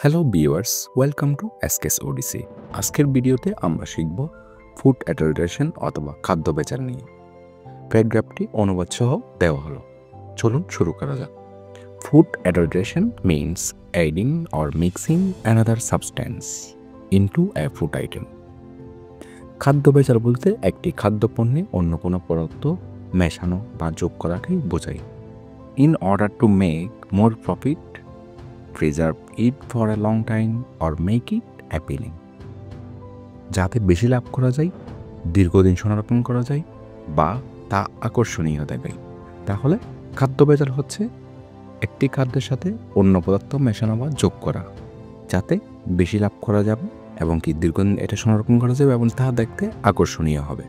Hello viewers, welcome to এসকেস ওডিসি। আজকের ভিডিওতে আমরা শিখব ফুড অ্যাডাল্টারেশন অথবা খাদ্য বেচার নিয়ে। প্যারাগ্রাফটি অনুবাদ সহ দেওয়া হলো। চলুন শুরু করা যাক। Food adulteration means adding or mixing another substance into a food item. খাদ্য বেচার বলতে একটি খাদ্যপণ্যে অন্য কোনো পদার্থ মেশানো বা যোগ করাকেই বোঝায়। In order to make more profit, preserve it for a long time or make it appealing, যাতে বেশি লাভ করা যায়, দীর্ঘদিন সংরক্ষণ করা যায় বা তা আকর্ষণীয় দেখায়। তাহলে খাদ্য বেচার হচ্ছে একটি খাদ্যের সাথে অন্য পদার্থ মেশানো বা যোগ করা, যাতে বেশি লাভ করা যাবে এবং কি দীর্ঘদিন এটা সংরক্ষণ করা যাবে এবং তা দেখতে আকর্ষণীয় হবে।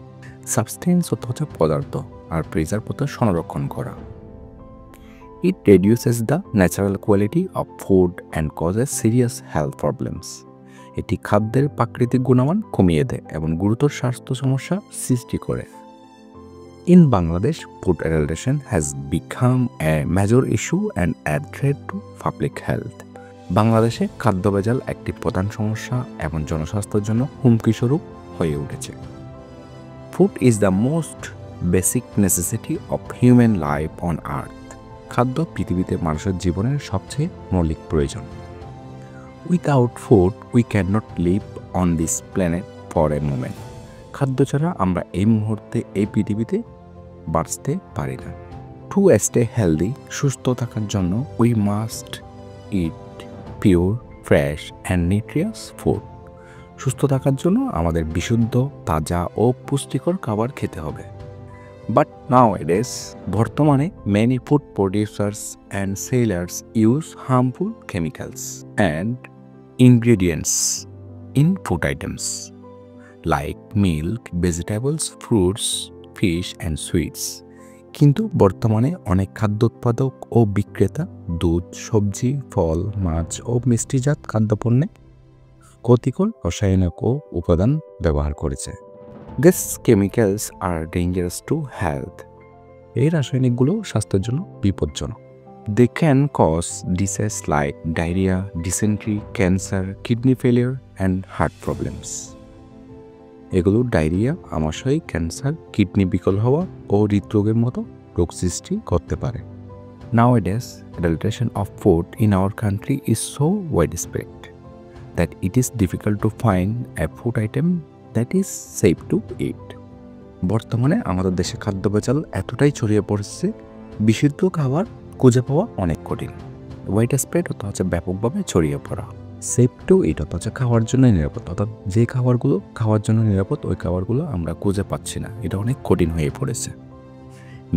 সাবস্টেন্স হচ্ছে পদার্থ আর প্রিজার্ভ হচ্ছে সংরক্ষণ করা। It reduces the natural quality of food and causes serious health problems. এটি খাদ্যের প্রাকৃতিক গুণমান কমিয়ে দেয় এবং গুরুতর স্বাস্থ্য সমস্যা সৃষ্টি করে। In Bangladesh, food adulteration has become a major issue and a threat to public health. বাংলাদেশে খাদ্য ভেজাল একটি প্রধান সমস্যা এবং জনস্বাস্থ্যের জন্য হুমকি স্বরূপ হয়ে উঠেছে। Food is the most basic necessity of human life on earth. খাদ্য পৃথিবীতে মানুষের জীবনের সবচেয়ে মৌলিক প্রয়োজন। Without food we cannot live on this planet for a moment. খাদ্য ছাড়া আমরা এই মুহূর্তে এই পৃথিবীতে বাঁচতে পারি না। টু স্টে হেলদি, সুস্থ থাকার জন্য we must it pure, fresh and nutritious food. সুস্থ থাকার জন্য আমাদের বিশুদ্ধ, তাজা ও পুষ্টিকর খাবার খেতে হবে। But nowadays, বর্তমানে many food producers and sellers use harmful chemicals and ingredients in food items like milk, vegetables, fruits, fish and sweets. কিন্তু বর্তমানে অনেক খাদ্য উৎপাদক ও বিক্রেতা দুধ, সবজি, ফল, মাছ ও মিষ্টিজাত খাদ্যপণ্যে ক্ষতিকর রাসায়নিক ও উপাদান ব্যবহার করেছে। These chemicals are dangerous to health. এই রাসায়নিকগুলো স্বাস্থ্যের জন্য বিপজ্জনক। They can cause diseases like diarrhea, dysentery, cancer, kidney failure and heart problems. এগুলো ডায়রিয়া, আমাশয়, ক্যান্সার, কিডনি বিকল হওয়া ও হৃদরোগের মতো রোগ সৃষ্টি করতে পারে। Nowadays, adulteration of food in our country is so widespread that it is difficult to find a food item that is safe to eat. বর্তমানে আমাদের দেশে খাদ্য ভেজাল এতটাই ছড়িয়ে পড়ছে, বিশুদ্ধ খাবার খুঁজে পাওয়া অনেক কঠিন। ওয়াইড স্প্রেড হচ্ছে ব্যাপকভাবে ছড়িয়ে পড়া। সেফ টু ইট হচ্ছে খাওয়ার জন্য নিরাপদ, অর্থাৎ যে খাবারগুলো খাওয়ার জন্য নিরাপদ ওই খাবারগুলো আমরা খুঁজে পাচ্ছি না, এটা অনেক কঠিন হয়ে পড়েছে।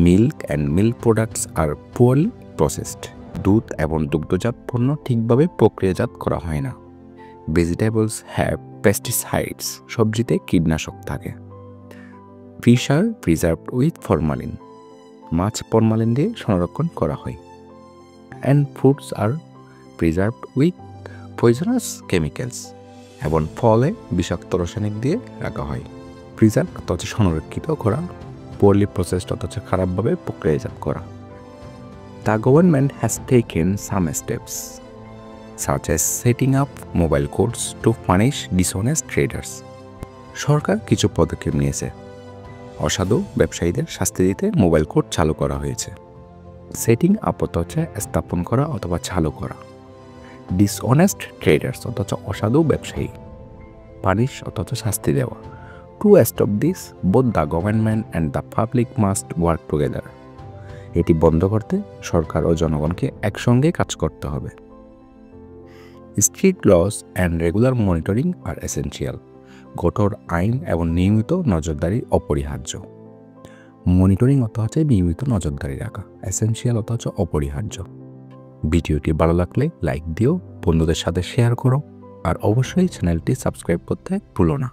Milk and milk products are poorly processed. দুধ এবং দুগ্ধজাত পণ্য ঠিকভাবে প্রক্রিয়াজাত করা হয় না। ভেজিটেবলস হ্যাভ পেস্টিসাইডস, সবজিতে কীটনাশক থাকে। Fish are preserved with formalin, মাছ ফরমালিন দিয়ে সংরক্ষণ করা হয়। And fruits are preserved with poisonous chemicals, এবং ফলে বিষাক্ত রাসায়নিক দিয়ে রাখা হয়। প্রিজার্ভ হচ্ছে সংরক্ষিত করা, পোরলি প্রসেসড হচ্ছে খারাপভাবে প্রক্রিয়াজাত করা। The government has taken some steps such as setting up mobile courts to punish dishonest traders. সরকার কিছু পদক্ষেপ নিয়েছে। অসাধু ব্যবসায়ীদের শাস্তি দিতে মোবাইল কোর্ট চালু করা হয়েছে। সেটিং আপ হচ্ছে স্থাপন করা অথবা চালু করা। ডিসঅনেস্ট ট্রেডার্স অথচ অসাধু ব্যবসায়ী। পানিশ অথচ শাস্তি দেওয়া। To stop this both the government and the public must work together. এটি বন্ধ করতে সরকার ও জনগণকে একসঙ্গে কাজ করতে হবে। Strict laws and regular monitoring are essential. কঠোর আইন এবং নিয়মিত নজরদারি অপরিহার্য। মনিটরিং হচ্ছে নিয়মিত নজরদারি রাখা, এসেনশিয়াল হচ্ছে অপরিহার্য। ভিডিওটি ভালো লাগলে লাইক দিও, বন্ধুদের সাথে শেয়ার করো আর অবশ্যই চ্যানেলটি সাবস্ক্রাইব করতে ভুলো না।